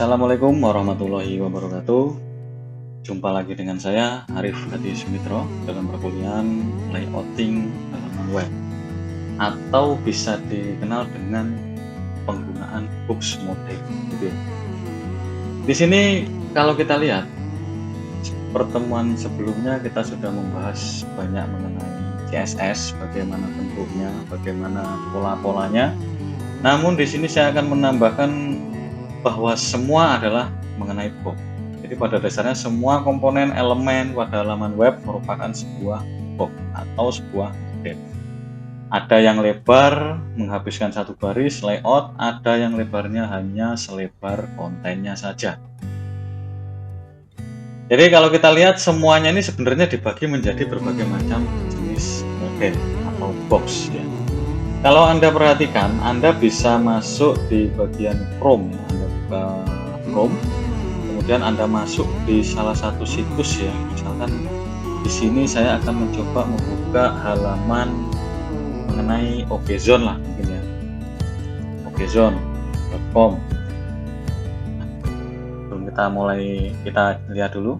Assalamualaikum warahmatullahi wabarakatuh. Jumpa lagi dengan saya Arif Hadi Sumitro dalam perkuliahan layouting halaman web atau bisa dikenal dengan penggunaan box model. Di sini kalau kita lihat pertemuan sebelumnya kita sudah membahas banyak mengenai CSS, bagaimana bentuknya, bagaimana pola-polanya. Namun di sini saya akan menambahkan bahwa semua adalah mengenai box. Jadi pada dasarnya semua komponen elemen pada halaman web merupakan sebuah box atau sebuah model. Ada yang lebar menghabiskan satu baris layout, ada yang lebarnya hanya selebar kontennya saja. Jadi kalau kita lihat semuanya ini sebenarnya dibagi menjadi berbagai macam jenis model atau box ya. Kalau Anda perhatikan, Anda bisa masuk di bagian Chrome ya. Anda buka Chrome, kemudian Anda masuk di salah satu situs ya. Misalkan di sini saya akan mencoba membuka halaman mengenai OKZone lah mungkin ya. OKZone.com. Kita lihat dulu.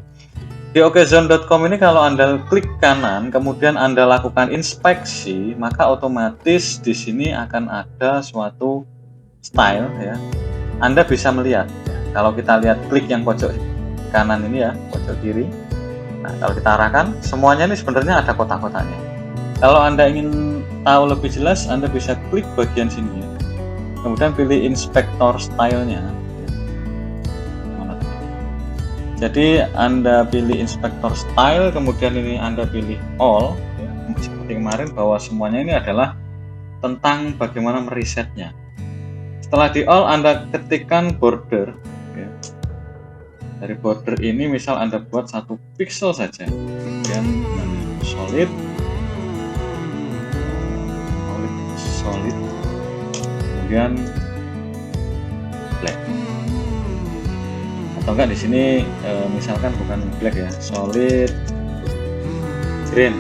Di OKZone.com ini kalau Anda klik kanan, kemudian Anda lakukan inspeksi, maka otomatis di sini akan ada suatu style ya. Anda bisa melihat. Ya. Kalau kita lihat klik yang pojok kanan ini ya, pojok kiri. Nah, kalau kita arahkan, semuanya ini sebenarnya ada kotak-kotaknya. Kalau Anda ingin tahu lebih jelas, Anda bisa klik bagian sini ya. Kemudian pilih inspektor stylenya. Jadi Anda pilih inspektor style, kemudian ini Anda pilih all ya, seperti kemarin bahwa semuanya ini adalah tentang bagaimana merisetnya. Setelah di all Anda ketikkan border ya. Dari border ini misal Anda buat 1 pixel saja, kemudian solid, kemudian black. Atau enggak di sini misalkan bukan black ya, solid green.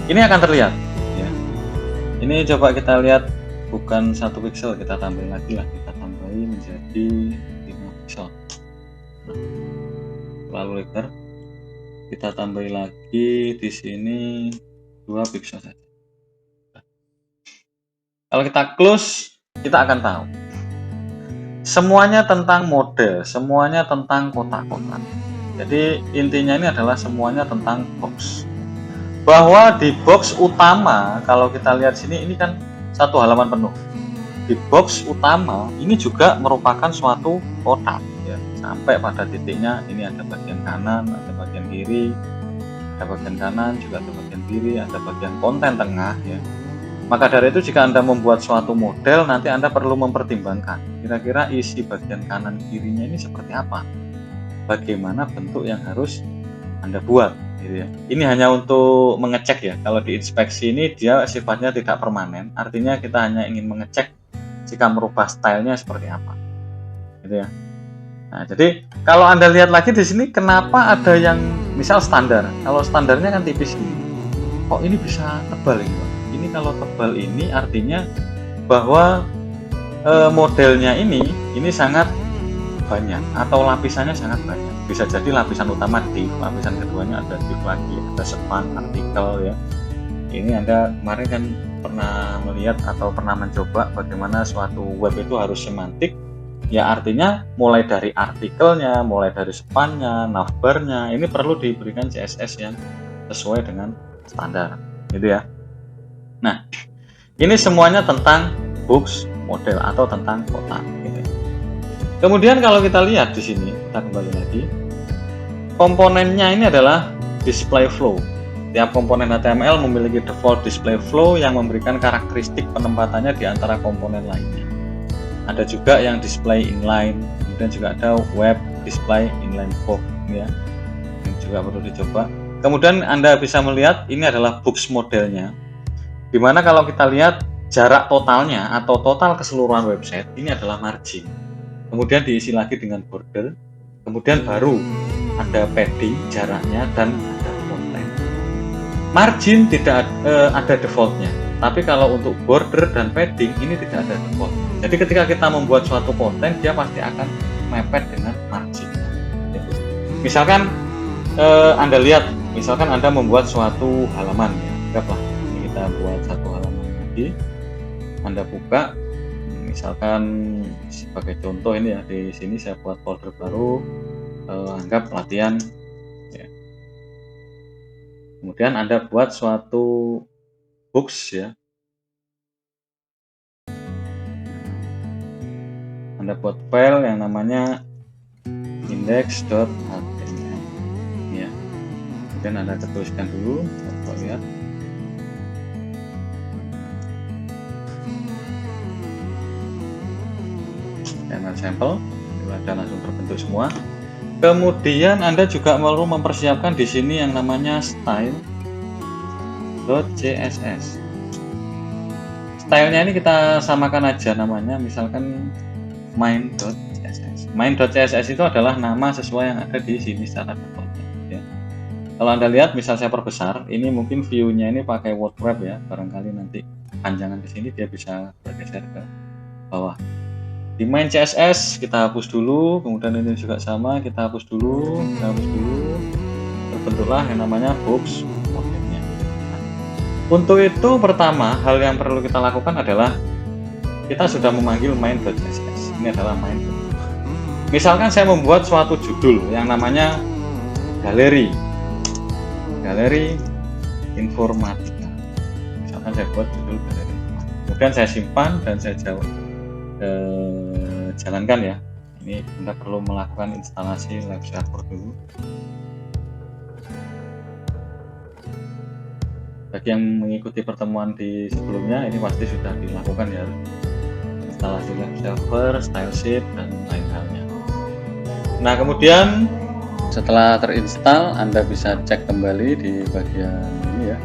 Ini akan terlihat ya. Ini coba kita lihat bukan 1 pixel, kita tambahin lagi lah, kita tambahin menjadi 5 pixel. Nah, terlalu lebar. Kita tambahin lagi di sini 2 pixel saja. Kalau kita close, kita akan tahu semuanya tentang model, semuanya tentang kotak-kotak. Jadi intinya ini adalah semuanya tentang box. Bahwa di box utama, kalau kita lihat sini, ini kan satu halaman penuh. Di box utama ini juga merupakan suatu kotak ya. Sampai pada titiknya ini ada bagian kanan, ada bagian kiri, ada bagian kanan, juga ada bagian kiri, ada bagian konten tengah ya. Maka dari itu jika Anda membuat suatu model, nanti Anda perlu mempertimbangkan kira-kira isi bagian kanan kirinya ini seperti apa, bagaimana bentuk yang harus Anda buat gitu ya. Ini hanya untuk mengecek ya. Kalau diinspeksi ini dia sifatnya tidak permanen, artinya kita hanya ingin mengecek jika merubah stylenya seperti apa gitu ya. Nah, jadi kalau Anda lihat lagi di sini, kenapa ada yang misal standar, kalau standarnya kan tipis ini, kok ini bisa tebal ini Pak? Ini kalau tebal ini artinya bahwa modelnya ini sangat banyak atau lapisannya sangat banyak. Bisa jadi lapisan utama div, lapisan keduanya ada div lagi, ada span, artikel ya. Ini Anda kemarin kan pernah melihat atau pernah mencoba bagaimana suatu web itu harus semantik. Ya artinya mulai dari artikelnya, mulai dari spannya, navbarnya, ini perlu diberikan CSS yang sesuai dengan standar, gitu ya. Nah, ini semuanya tentang box model atau tentang kotak. Gitu. Kemudian kalau kita lihat di sini, kita kembali lagi, komponennya ini adalah display flow. Tiap komponen HTML memiliki default display flow yang memberikan karakteristik penempatannya di antara komponen lainnya. Ada juga yang display inline, kemudian juga ada web display inline box, ya. Ini juga perlu dicoba. Kemudian Anda bisa melihat ini adalah box modelnya. Dimana kalau kita lihat jarak totalnya atau total keseluruhan website ini adalah margin, kemudian diisi lagi dengan border, kemudian baru ada padding jaraknya dan ada konten. Margin tidak ada defaultnya, Tapi kalau untuk border dan padding ini tidak ada default. Jadi ketika kita membuat suatu konten, dia pasti akan mepet dengan margin. Misalkan Anda lihat, misalkan Anda membuat suatu halaman ya, anggaplah ini kita buat satu halaman lagi, Anda buka, misalkan sebagai contoh ini ya, di sini saya buat folder baru, anggap latihan ya. Kemudian Anda buat suatu books ya, Anda buat file yang namanya index.html ya. Kemudian Anda tuliskan dulu, kita lihat. HTML sampel, sudah langsung terbentuk semua. Kemudian Anda juga perlu mempersiapkan di sini yang namanya style.css. Stylenya ini kita samakan aja namanya, misalkan main.css. Main.css itu adalah nama sesuai yang ada di sini secara default ya. Kalau Anda lihat, misal saya perbesar, ini mungkin view-nya ini pakai word wrap ya, barangkali nanti panjangan ke sini dia bisa bergeser ke bawah. Di main CSS kita hapus dulu, kemudian ini juga sama, kita hapus dulu, terbentuklah yang namanya box objeknya. Nah, untuk itu pertama hal yang perlu kita lakukan adalah kita sudah memanggil main.css. Ini adalah main. Misalkan saya membuat suatu judul yang namanya galeri informatika. Misalkan saya buat judul galeri informatika. Kemudian saya simpan dan saya jalankan ya. Ini Anda perlu melakukan instalasi live server dulu. Bagi yang mengikuti pertemuan di sebelumnya, ini pasti sudah dilakukan ya, instalasi live server, style sheet, dan lain halnya. Nah, kemudian setelah terinstall, Anda bisa cek kembali di bagian ini ya.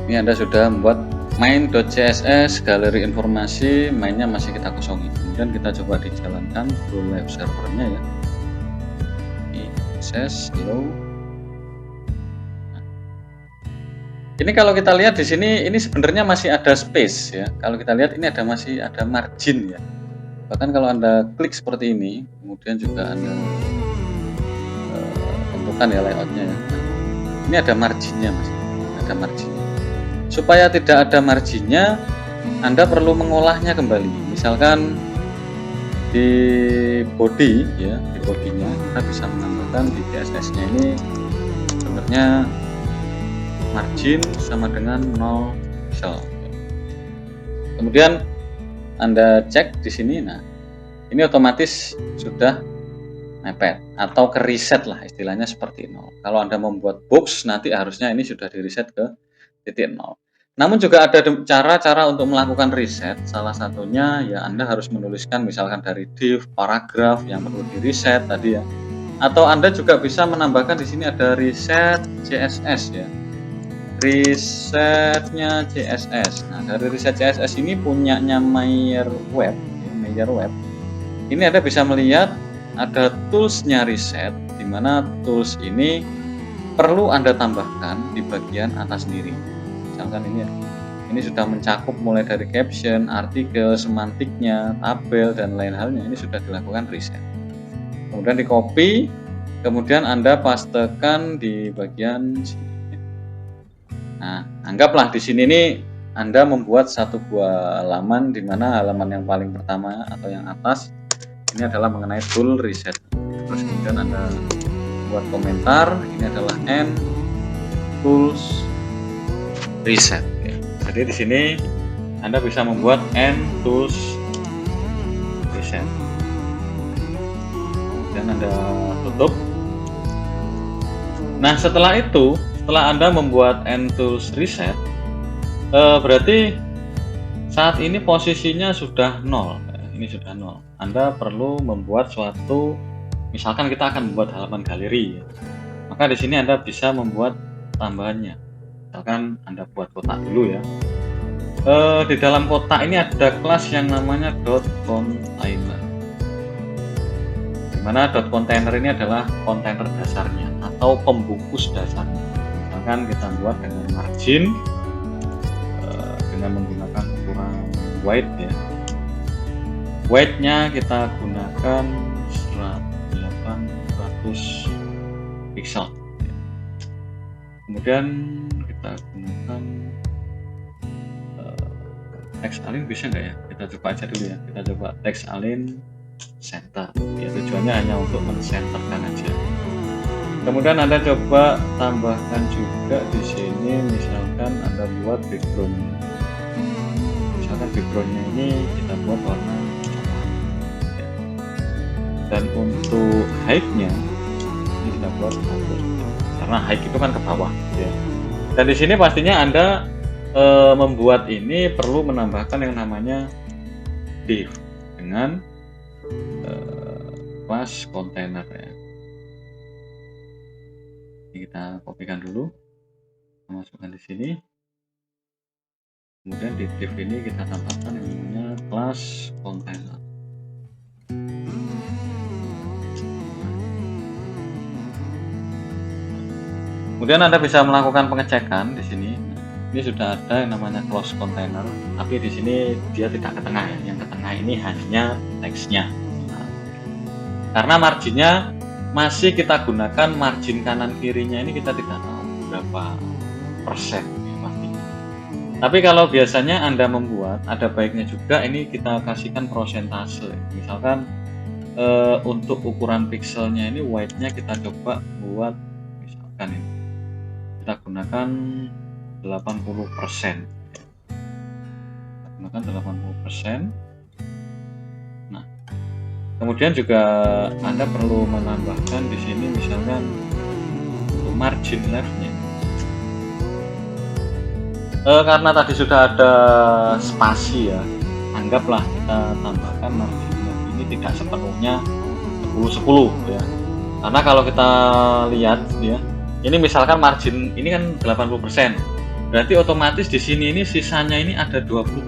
Ini Anda sudah membuat main.css, galeri informasi, mainnya masih kita kosongin. Kemudian kita coba dijalankan full live servernya ya. Ini access hello. Nah, ini kalau kita lihat di sini, ini sebenarnya masih ada space ya. Kalau kita lihat ini masih ada margin ya. Bahkan kalau Anda klik seperti ini, kemudian juga Anda tentukan ya layoutnya ya. Ini ada marginnya mas, ada marginnya. Supaya tidak ada marginnya, Anda perlu mengolahnya kembali. Misalkan di body ya, di bodinya kita bisa menambahkan di CSS-nya ini sebenarnya margin sama dengan 0 pixel. Kemudian Anda cek di sini, nah ini otomatis sudah mepet atau ke reset lah istilahnya seperti 0. Kalau Anda membuat box, nanti harusnya ini sudah di reset ke titik 0. Namun juga ada cara-cara untuk melakukan reset. Salah satunya ya Anda harus menuliskan misalkan dari div, paragraf yang perlu di reset tadi ya. Atau Anda juga bisa menambahkan di sini ada reset CSS ya. Resetnya CSS. Nah, dari reset CSS ini punyanya Meyer Web, ya, Web. Ini Anda bisa melihat ada toolsnya reset, di mana tools ini perlu Anda tambahkan di bagian atas sendiri. Misalkan ini sudah mencakup mulai dari caption, artikel, semantiknya, tabel, dan lain halnya. Ini sudah dilakukan reset. Kemudian di copy, kemudian Anda pastekan di bagian sini. Nah, anggaplah di sini ini Anda membuat satu buah halaman, di mana halaman yang paling pertama atau yang atas ini adalah mengenai tool reset. Terus kemudian Anda buat komentar, ini adalah end tools reset. Jadi di sini Anda bisa membuat end tools reset. Dan Anda tutup. Nah, setelah itu, setelah Anda membuat end tools reset, berarti saat ini posisinya sudah 0. Ini sudah 0. Anda perlu membuat suatu, misalkan kita akan membuat halaman galeri, maka di sini Anda bisa membuat tambahannya. Misalkan Anda buat kotak dulu ya. Di dalam kotak ini ada kelas yang namanya .container. Dimana .container ini adalah kontainer dasarnya atau pembungkus dasarnya. Misalkan kita buat dengan margin dengan menggunakan ukuran wide ya. Wide-nya kita gunakan 800 pixel. Kemudian kita gunakan text align, bisa nggak ya? Kita coba aja dulu ya. Kita coba text align center. Ya, tujuannya hanya untuk men-centerkan aja. Kemudian Anda coba tambahkan juga di sini, misalkan Anda buat background. Misalkan backgroundnya ini kita buat warna coklat. Ya. Dan untuk height-nya ini kita buat fokus. Karena height itu kan ke bawah. Ya. Dan di sini pastinya Anda membuat ini perlu menambahkan yang namanya div dengan class container ya. Ini kita kopikan dulu, kita masukkan di sini. Kemudian di div ini kita tambahkan yang namanya class container. Kemudian Anda bisa melakukan pengecekan di sini. Ini sudah ada yang namanya close container, tapi di sini dia tidak ke tengah ya. Yang ke tengah ini hanya teksnya. Nah, karena marginnya masih kita gunakan margin kanan kirinya ini kita tidak tahu berapa persen ya, pasti. Tapi kalau biasanya Anda membuat, ada baiknya juga ini kita kasihkan persentase. Misalkan untuk ukuran pixelnya ini width-nya kita coba buat misalkan ini. Kita gunakan 80%. Gunakan 80%. Nah, kemudian juga Anda perlu menambahkan di sini misalkan untuk margin left-nya. Karena tadi sudah ada spasi ya, anggaplah kita tambahkan margin left ini tidak sepenuhnya 10-10 ya. Karena kalau kita lihat ya, ini misalkan margin ini kan 80%. Berarti otomatis di sini ini sisanya ini ada 20%.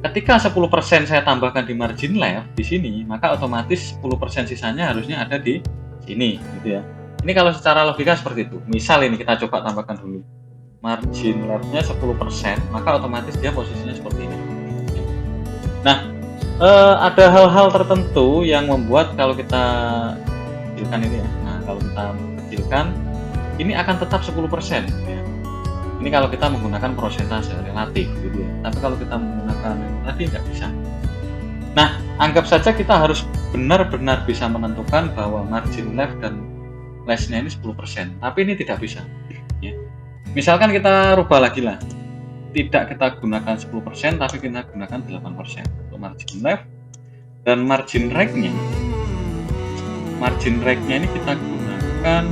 Ketika 10% saya tambahkan di margin left di sini, maka otomatis 10% sisanya harusnya ada di sini gitu ya. Ini kalau secara logika seperti itu. Misal ini kita coba tambahkan dulu. Margin left-nya 10%, maka otomatis dia posisinya seperti ini. Nah, ada hal-hal tertentu yang membuat kalau kita kecilkan ini ya. Nah, kalau kita kecilkan ini akan tetap 10% ya. Ini kalau kita menggunakan persentase relatif gitu ya. Tapi kalau kita menggunakan tadi nggak bisa. Nah, anggap saja kita harus benar-benar bisa menentukan bahwa margin left dan less-nya ini 10%. Tapi ini tidak bisa. Ya. Misalkan kita rubah lagi lah. Tidak kita gunakan 10%, tapi kita gunakan 8% untuk margin left. Dan margin right-nya ini kita gunakan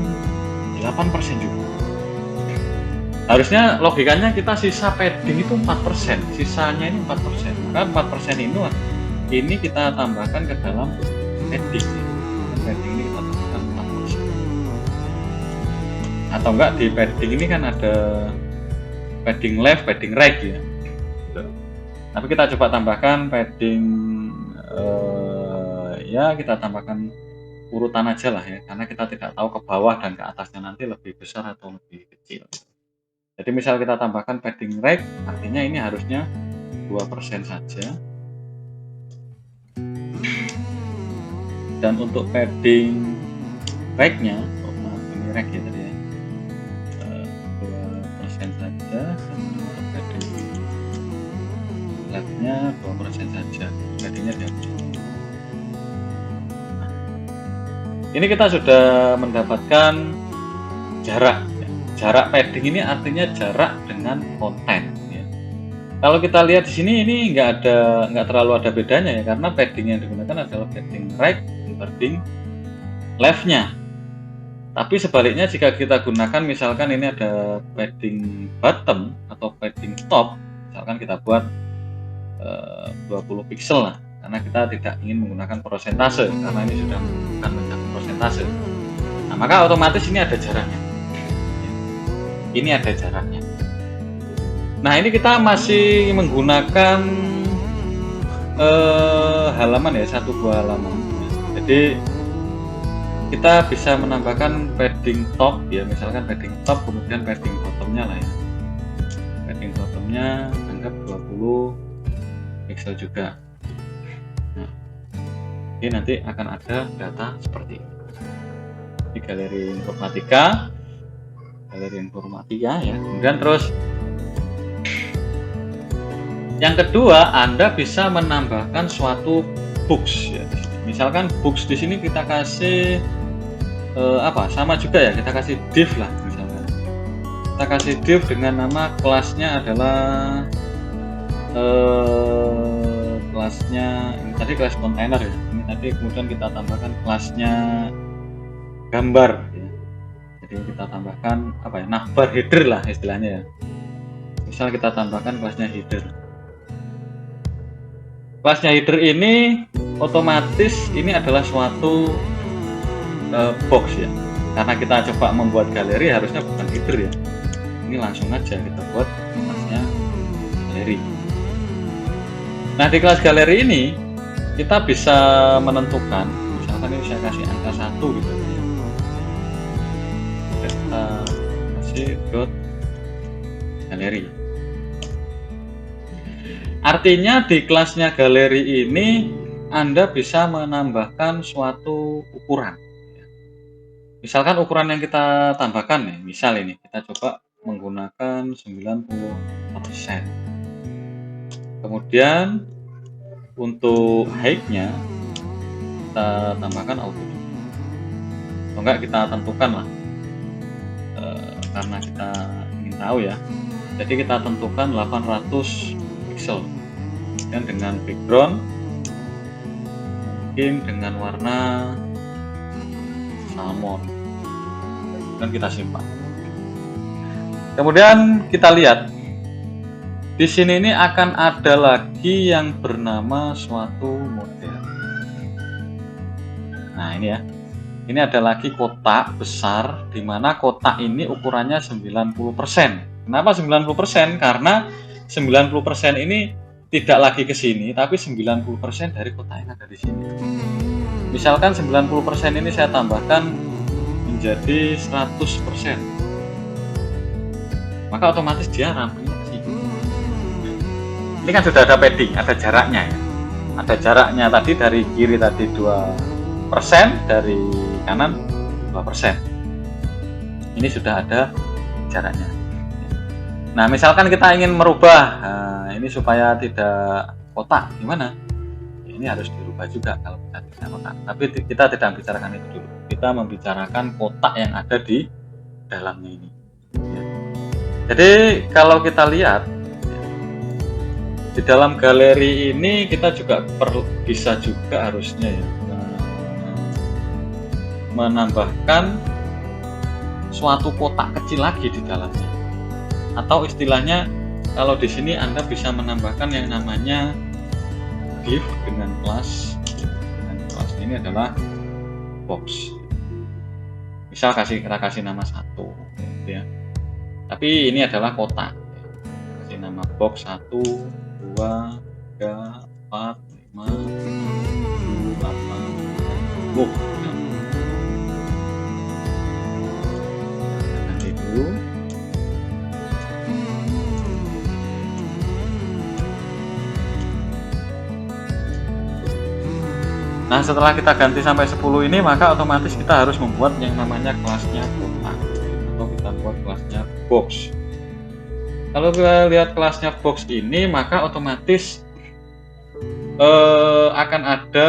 8% juga. Harusnya logikanya kita sisa padding itu 4%, sisanya ini 4%. Maka 4% ini kita tambahkan ke dalam padding. Padding ini kita tambahkan 4%. Atau enggak di padding ini kan ada padding left, padding right ya. Tapi kita coba tambahkan padding ya kita tambahkan urutan aja lah ya, karena kita tidak tahu ke bawah dan ke atasnya nanti lebih besar atau lebih kecil. Jadi misal kita tambahkan padding right, artinya ini harusnya 2% saja. Dan untuk padding right-nya, ini right ya tadi ya, 2% saja. Dan untuk padding left-nya 2% saja. Paddingnya dihapus. Nah, ini kita sudah mendapatkan jarak. Jarak padding ini artinya jarak dengan konten ya. Kalau kita lihat di sini ini nggak terlalu ada bedanya ya, karena padding yang digunakan adalah padding right dan padding left-nya. Tapi sebaliknya jika kita gunakan misalkan ini ada padding bottom atau padding top, misalkan kita buat 20 pixel lah, karena kita tidak ingin menggunakan persentase, karena ini sudah bukan mencakup persentase. Nah, maka otomatis ini ada jaraknya. Ini ada jaraknya. Nah, ini kita masih menggunakan halaman ya, 1-2 halaman. Jadi kita bisa menambahkan padding top ya, misalkan padding top kemudian padding bottomnya lah ya. Padding bottomnya anggap dianggap 20 pixel juga. Nah, ini nanti akan ada data seperti ini di galeri informatika ya. Kemudian terus yang kedua, Anda bisa menambahkan suatu books ya. Misalkan books di sini kita kasih sama juga ya, kita kasih div lah misalkan. Kita kasih div dengan nama kelasnya adalah kelasnya ini tadi kelas kontainer ya. Ini tadi kemudian kita tambahkan kelasnya gambar ya. Jadi kita tambahkan navbar header lah istilahnya ya. Misal kita tambahkan kelasnya header. Kelasnya header ini otomatis ini adalah suatu box ya. Karena kita coba membuat galeri harusnya bukan header ya. Ini langsung aja kita buat kelasnya galeri. Nah, di kelas galeri ini kita bisa menentukan, misalkan ini saya kasih angka 1 gitu ya. Kita kasih dot galeri. Artinya di kelasnya galeri ini Anda bisa menambahkan suatu ukuran. Misalkan ukuran yang kita tambahkan nih, misal ini kita coba menggunakan 90%. Kemudian untuk height-nya kita tambahkan auto. Atau enggak kita tentukan lah, karena kita ingin tahu ya. Jadi kita tentukan 800 pixel dan dengan background mungkin dengan warna salmon dan kita simpan. Kemudian kita lihat di sini ini akan ada lagi yang bernama suatu model. Nah, ini ya. Ini ada lagi kotak besar di mana kotak ini ukurannya 90%. Kenapa 90%? Karena 90% ini tidak lagi ke sini, tapi 90% dari kotak yang ada di sini. Misalkan 90% ini saya tambahkan menjadi 100%. Maka otomatis dia rampingnya ke sini. Ini kan sudah ada padding, ada jaraknya ya. Ada jaraknya tadi dari kiri tadi 2%, dari kanan 2%. Ini sudah ada jaraknya. Nah, misalkan kita ingin merubah ini supaya tidak kotak, gimana? Ini harus dirubah juga kalau kita tidak kotak. Tapi kita tidak membicarakan itu dulu. Kita membicarakan kotak yang ada di dalamnya ini. Ya. Jadi kalau kita lihat di dalam galeri ini kita juga bisa juga harusnya ya menambahkan suatu kotak kecil lagi di dalamnya. Atau istilahnya kalau di sini Anda bisa menambahkan yang namanya div dengan kelas ini adalah box. Misal kita kasih nama 1 ya. Tapi ini adalah kotak. Kasih nama box 1 2 3 4 5 7 8 10. Nanti dulu. Nah, setelah kita ganti sampai 10 ini, maka otomatis kita harus membuat yang namanya kelasnya kotak atau kita buat kelasnya box. Kalau kita lihat kelasnya box ini, maka otomatis akan ada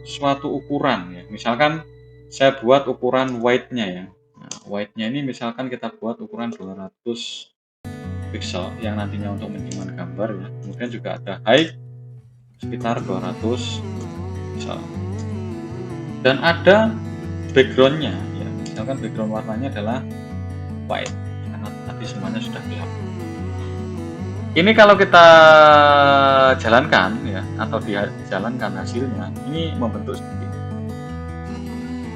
suatu ukuran ya. Misalkan saya buat ukuran width-nya ya. Nah, width-nya ini misalkan kita buat ukuran 200 pixel yang nantinya untuk menyimpan gambar ya. Kemudian juga ada height sekitar 200 pixel. Dan ada backgroundnya ya, misalkan background warnanya adalah white karena tadi semuanya sudah gelap. Ini kalau kita jalankan ya, atau dijalankan hasilnya ini membentuk seperti ini,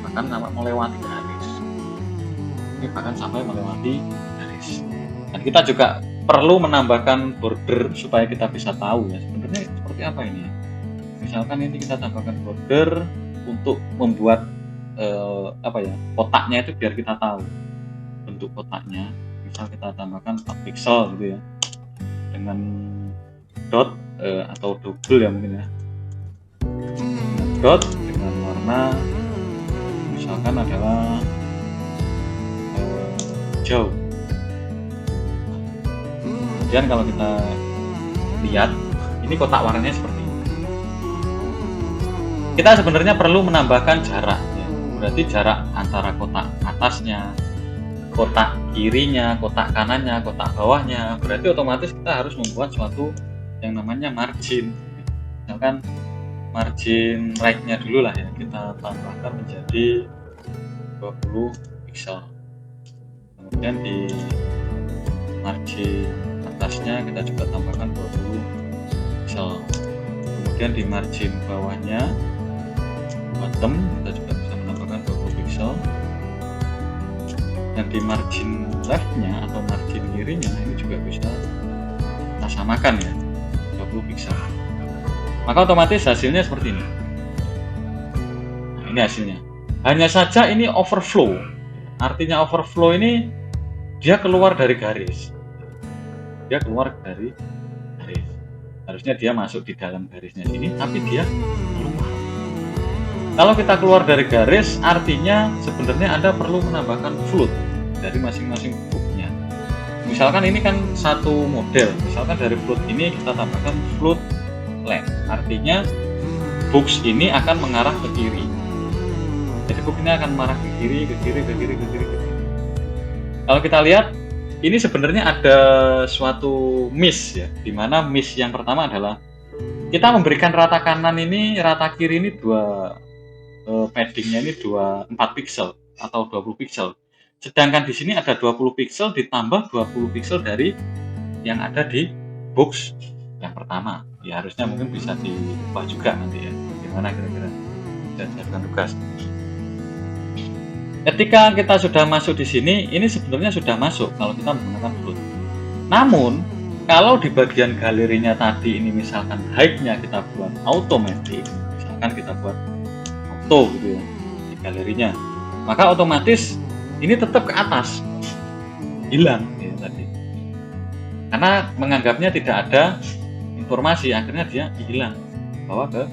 bahkan melewati garis, ini bahkan sampai melewati garis. Dan kita juga perlu menambahkan border supaya kita bisa tahu ya sebenarnya seperti apa ini ya. Misalkan ini kita tambahkan border untuk membuat kotaknya itu biar kita tahu bentuk kotaknya. Misal kita tambahkan 4 pixel gitu ya, dengan dot atau double ya mungkin ya, dot dengan warna misalkan adalah hijau. Kemudian kalau kita lihat ini kotak warnanya seperti ini. Kita sebenarnya perlu menambahkan jarak ya. Berarti jarak antara kotak atasnya, kotak kirinya, kotak kanannya, kotak bawahnya. Berarti otomatis kita harus membuat suatu yang namanya margin. Misalkan margin right-nya dulu lah ya, kita tambahkan menjadi 20 pixel. Kemudian di margin atasnya kita juga tambahkan 20 pixel. Kemudian di margin bawahnya bottom kita juga bisa menambahkan 20 pixel. Dan di margin left-nya atau margin kirinya ini juga bisa kita samakan ya, 20 pixel. Maka otomatis hasilnya seperti ini. Nah, ini hasilnya. Hanya saja ini overflow. Artinya overflow ini dia keluar dari garis. Dia keluar dari garis. Harusnya dia masuk di dalam garisnya sini, tapi dia keluar. Kalau kita keluar dari garis, artinya sebenarnya Anda perlu menambahkan float dari masing-masing booknya. Misalkan ini kan satu model, misalkan dari float ini kita tambahkan float left, artinya box ini akan mengarah ke kiri. Jadi book ini akan mengarah ke kiri, ke kiri, ke kiri, ke kiri, ke kiri. Kalau kita lihat, ini sebenarnya ada suatu miss ya, dimana miss yang pertama adalah kita memberikan rata kanan ini, rata kiri ini paddingnya ini 4 pixel atau 20 pixel. Sedangkan di sini ada 20 pixel ditambah 20 pixel dari yang ada di box yang pertama. Ya harusnya mungkin bisa diubah juga nanti ya. Bagaimana kira-kira bisa dijadikan tugas. Ketika kita sudah masuk di sini, ini sebenarnya sudah masuk kalau kita menggunakan float. Namun kalau di bagian galerinya tadi ini misalkan height-nya kita buat automatic, misalkan kita buat auto gitu ya di galerinya, maka otomatis ini tetap ke atas, hilang ya tadi, karena menganggapnya tidak ada informasi, akhirnya dia hilang, bawa ke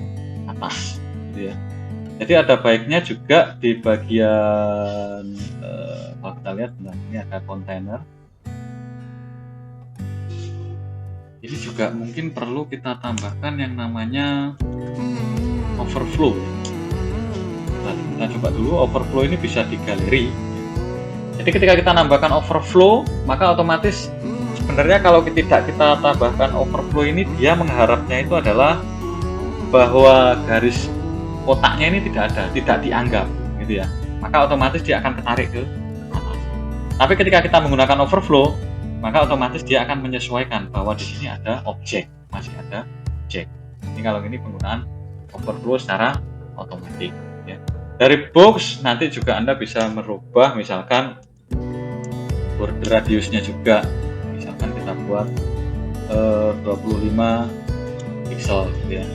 atas gitu ya. Jadi ada baiknya juga di bagian kalau kita lihat, nah, ini ada kontainer, ini juga mungkin perlu kita tambahkan yang namanya overflow. Nah, kita coba dulu overflow ini bisa di galeri. Jadi ketika kita nambahkan overflow, maka otomatis sebenarnya kalau tidak kita tambahkan overflow ini, dia mengharapnya itu adalah bahwa garis kotaknya ini tidak ada, tidak dianggap gitu ya. Maka otomatis dia akan ketarik ke atas. Tapi ketika kita menggunakan overflow, maka otomatis dia akan menyesuaikan bahwa di sini ada objek, masih ada objek. Ini kalau ini penggunaan overflow secara otomatis. Ya. Dari box nanti juga Anda bisa merubah, misalkan border radiusnya juga, misalkan kita buat 25 pixel gitu ya.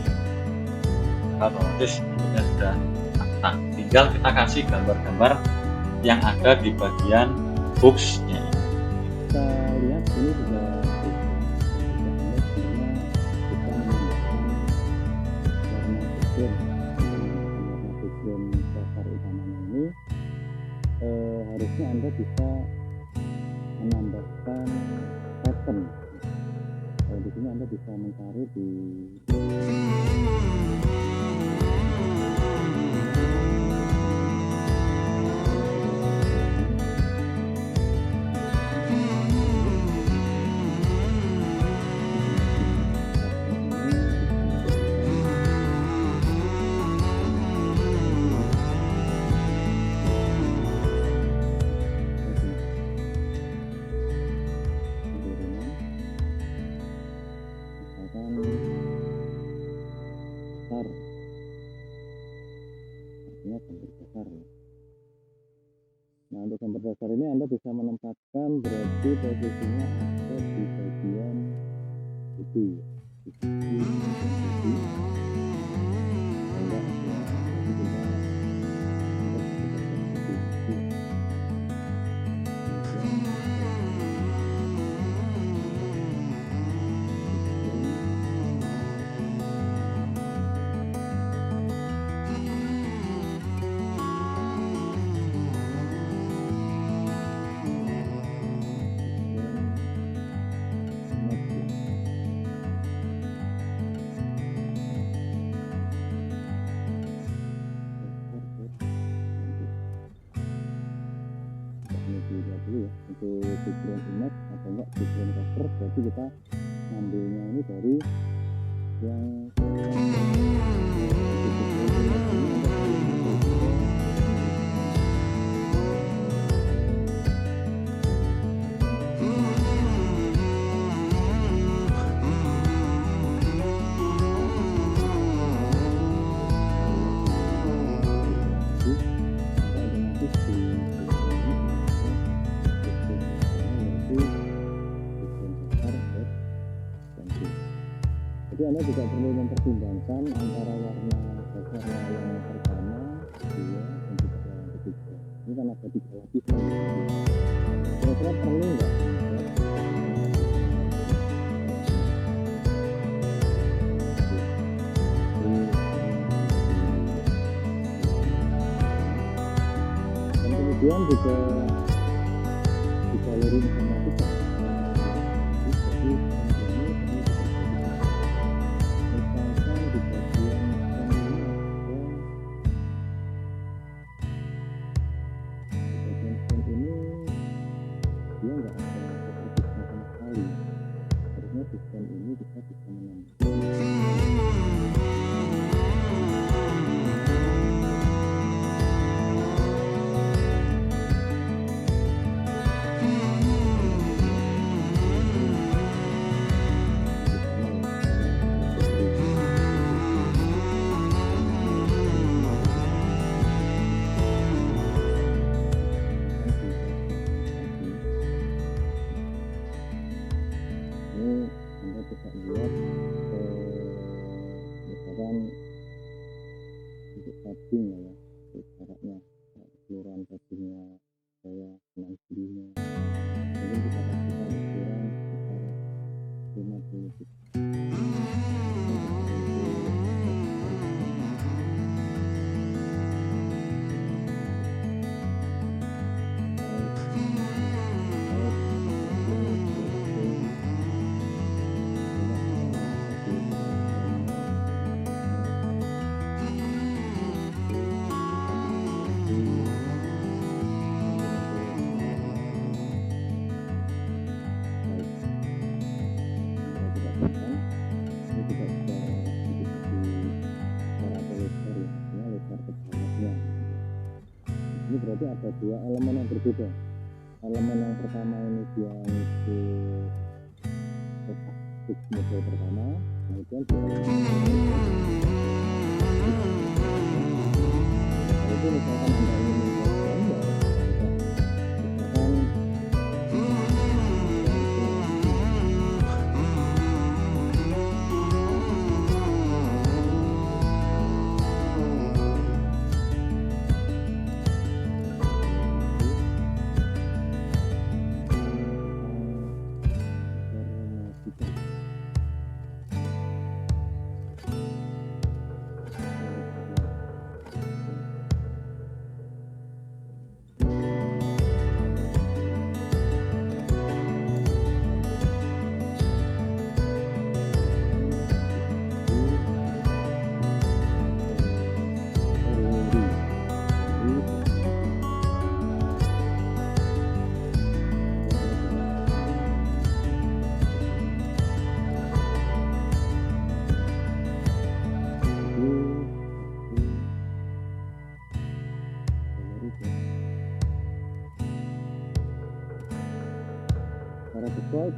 Otomatis bentuknya sudah matang. Tinggal kita kasih gambar-gambar yang ada di bagian box-nya. Kita lihat ini juga harusnya Anda bisa menambahkan pattern. Di sini Anda bisa mencari di besar, artinya gambar besar. Nah, untuk gambar dasar ini Anda bisa menempatkan berarti posisinya ada di bagian itu, itu background image atau enggak background cover, berarti kita ngambilnya ini dari yang jadi Anda juga perlu mempertimbangkan antara warna dasar yang pertama, kedua, dan juga yang ketiga. Ini kan ada 3 lapisan. Kira-kira perlu nggak? Dan kemudian juga di galeri informatika. Dia nggak ada fokusnya sama sekali. Harusnya sistem ini kita bisa menambah. Ini Anda bisa lihat misalkan untuk setting ya, jaraknya, keseluruhan settingnya, saya kanan kirinya, mungkin kita pastikan ukuran sekitar 50 detik. Ini berarti ada 2 elemen yang berbeda. Elemen yang pertama ini dia ngikut kotak fix model pertama, kemudian di itu misalkan Anda ingin membuat gambar, misalkan secara default,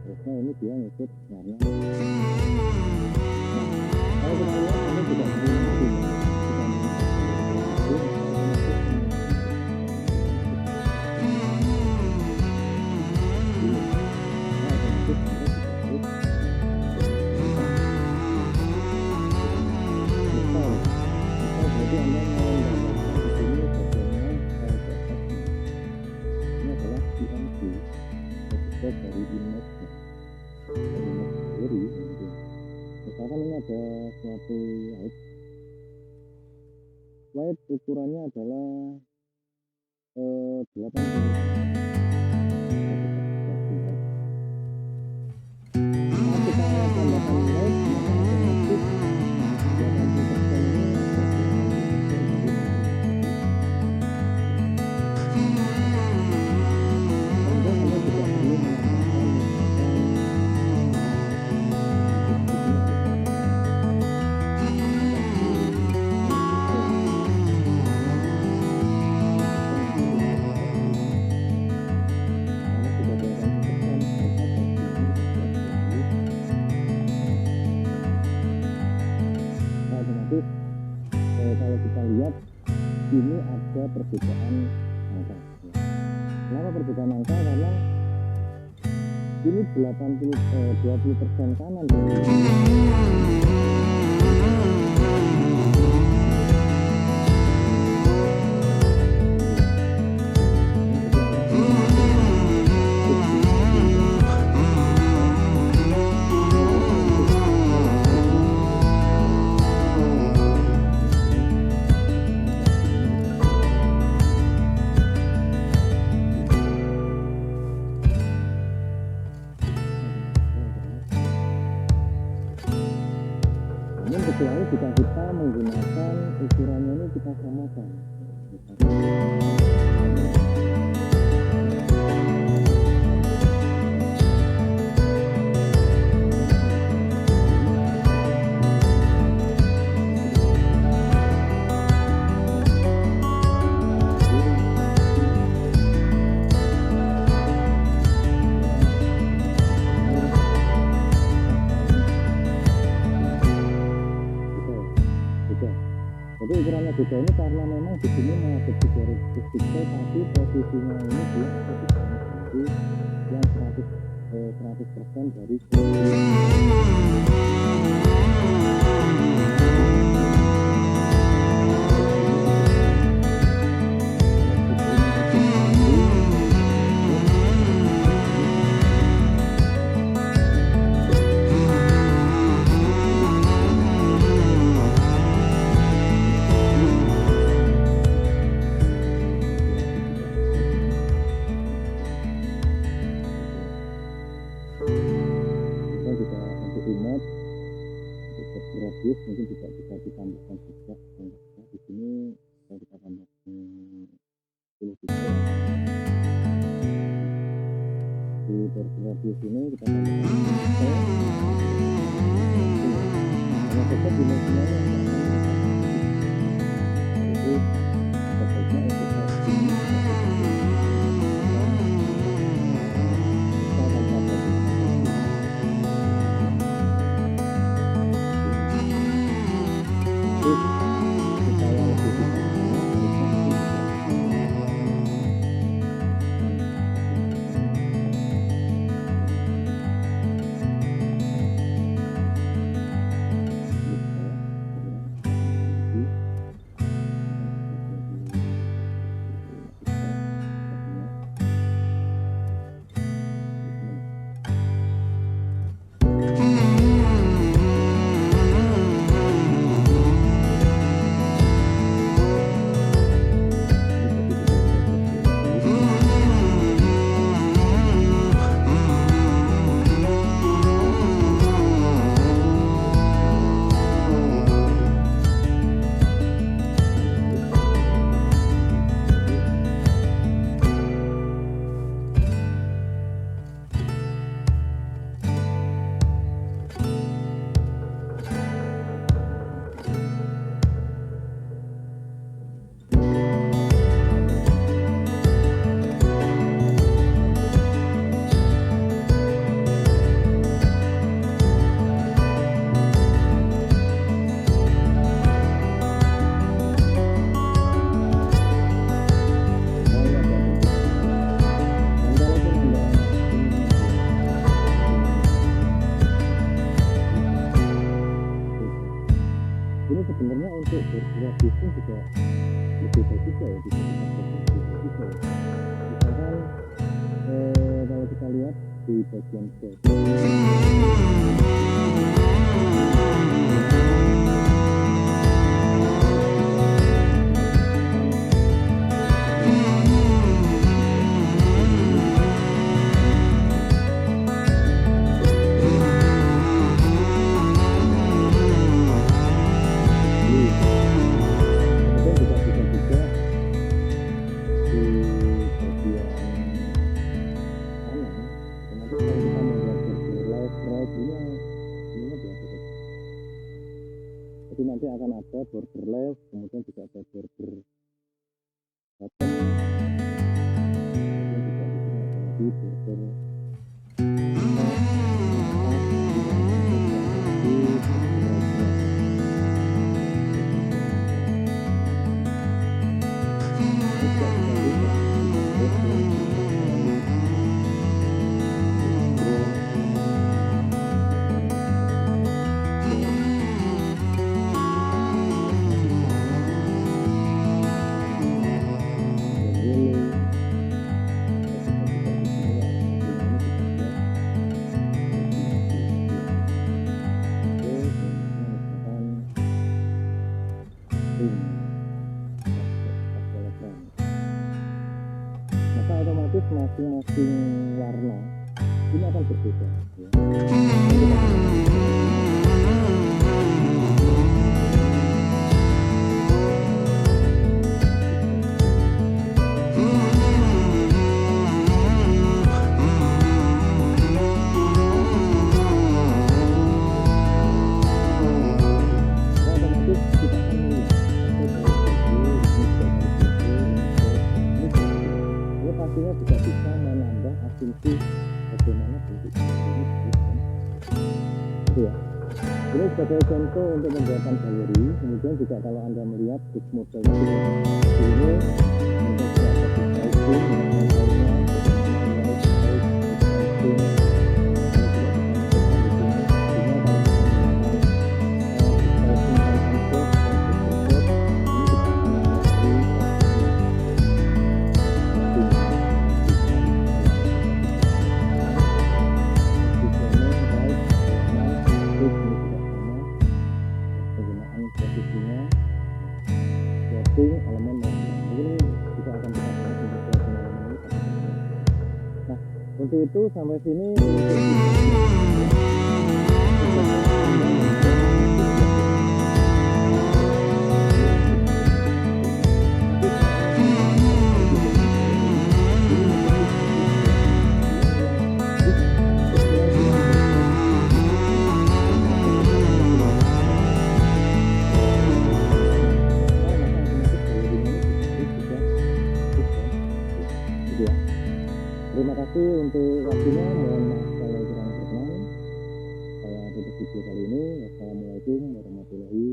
terusnya ini dia ngikut warna. Kalau kita lihat ini tidak berhenti. Dari image-nya, dari image misalkan ini ada suatu slide ukurannya adalah 8 kita tambahkan slide maka otomatis 80% ini ini ada perbedaan angka. Kenapa perbedaan angka? Karena ini 20% kanan. Namun kecuali jika kita menggunakan ukurannya ini kita samakan. Jadi ukurannya beda ini karena memang di sini mengadopsi garis pixel, tapi posisinya ini dia dari yang 100% dari juga untuk image untuk radius mungkin juga bisa ditambahkan juga. Di sini kalau kita tambahkan 10 pixel di radius ini kita tambahkan 10 pixel karena tetap dimensinya jadi sebaiknya untuk sebenarnya untuk bergrafis pun juga lebih bagus ya, bisa kita misalkan kalau kita lihat di bagian bawah jadi nanti akan ada border left, kemudian juga ada border bottom, kemudian juga di sini ada border masing-masing warna ini akan berbeda ya. Pastinya juga bisa menambah asumsi bagaimana bentuk ini itu ya. Ini sebagai contoh untuk pembuatan galeri. Kemudian juga kalau Anda melihat big model ini untuk posisinya elemen ini kita akan kita bahas untuk elemen ini. Nah, untuk itu sampai sini terima kasih untuk waktunya. Mohon maaf kalau kurang berkenan. Saya tutup video kali ini. Wassalamualaikum warahmatullahi